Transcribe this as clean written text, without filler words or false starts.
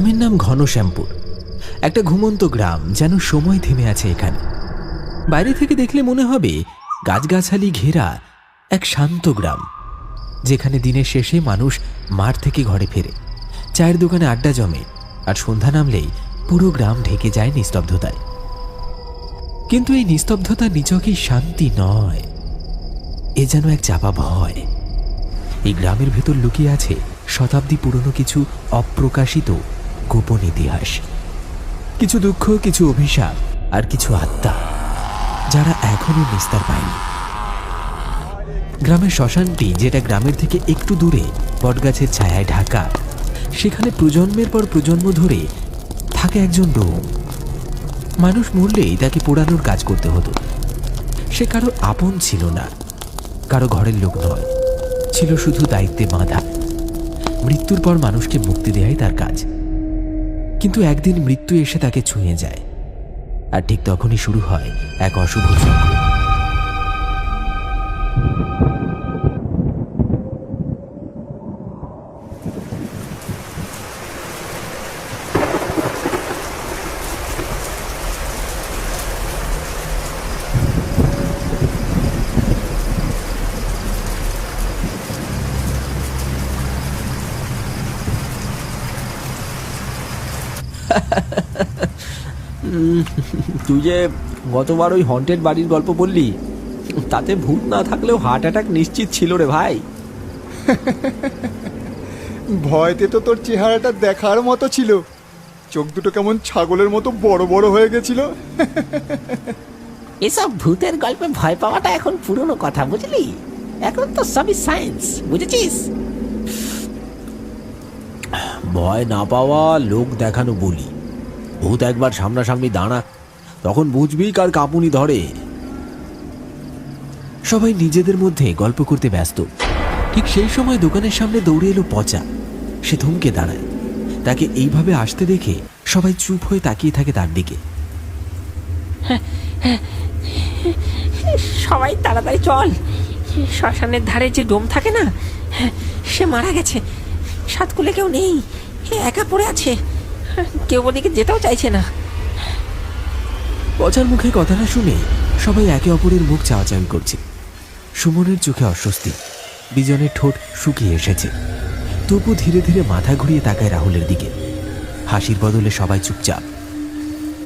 গ্রামের নাম ঘনশ্যামপুর। একটা ঘুমন্ত গ্রাম, যেন সময় থেমে আছে এখানে। বাইরে থেকে দেখলে মনে হবে গাছগাছালি ঘেরা এক শান্ত গ্রাম, যেখানে দিনের শেষে মানুষ মাঠ থেকে ঘরে ফেরে, চায়ের দোকানে আড্ডা জমে, আর সন্ধ্যা নামলেই পুরো গ্রাম ঢেকে যায় নিস্তব্ধতায়। কিন্তু এই নিস্তব্ধতা নিছকই শান্তি নয়, এ যেন এক চাপা ভয়। এই গ্রামের ভেতর লুকিয়ে আছে শতাব্দী পুরনো কিছু অপ্রকাশিত গোপন ইতিহাস, কিছু দুঃখ, কিছু অভিশাপ, আর কিছু আত্মা যারা এখনো নিস্তার পায়নি। গ্রামের শ্মশানটি, যেটা গ্রামের থেকে একটু দূরে বটগাছের ছায়ায় ঢাকা, সেখানে প্রজন্মের পর প্রজন্ম ধরে থাকে একজন ডোম। মানুষ মরলেই তাকে পোড়ানোর কাজ করতে হতো। সে কারো আপন ছিল না, কারো ঘরের লোক নয়, ছিল শুধু দায়িত্বে বাঁধা। মৃত্যুর পর মানুষকে মুক্তি দেয়াই তার কাজ। কিন্তু একদিন মৃত্যু এসে তাকে ছুঁয়ে যায়, আর ঠিক তখনই শুরু হয় এক অশুভ চক্র। তুই যে গতবার ওই হন্টেড বাড়ির গল্প বললি, তাতে ভূত না থাকলেও হার্ট অ্যাটাক নিশ্চিত ছিল রে ভাই। ভয়তে তো তোর চেহারাটা দেখার মতো ছিল, চোখ দুটো কেমন ছাগলের মতো বড় বড় হয়ে গেছিল। এসব ভূতের গল্পে ভয় পাওয়াটা এখন পুরনো কথা, বুঝলি? এখন তো সবই সায়েন্স, বুঝেছিস? ভয় না পাওয়া লোক দেখানো বলি। ভূত একবার সামনাসামনি দাঁড়া, তখন বুঝবি কার কাঁপুনি ধরে। সবাই নিজেদের মধ্যে গল্প করতে ব্যস্ত। ঠিক সেই সময় দোকানের সামনে দৌড়ে এলো পচা। সে থমকে দাঁড়ায়। তাকে এইভাবে আসতে দেখে সবাই চুপ হয়ে তাকিয়ে থাকে তার দিকে। সবাই তাড়াতাড়ি চল, শ্মশানের ধারে যে ডোম থাকে না, সে মারা গেছে। সাতকুলে কেউ নেই, একা পড়ে আছে, কেউ ওদিকে যেতেও চাইছে না। পচার মুখে কথাটা শুনে সবাই একে অপরের মুখ চাওয়াচাওয়ি করছে। সুমনের চোখে অস্বস্তি, বিজনের ঠোঁট শুকিয়ে এসেছে। তবু ধীরে ধীরে মাথা ঘুরিয়ে তাকায় রাহুলের দিকে। হাসির বদলে সবাই চুপচাপ।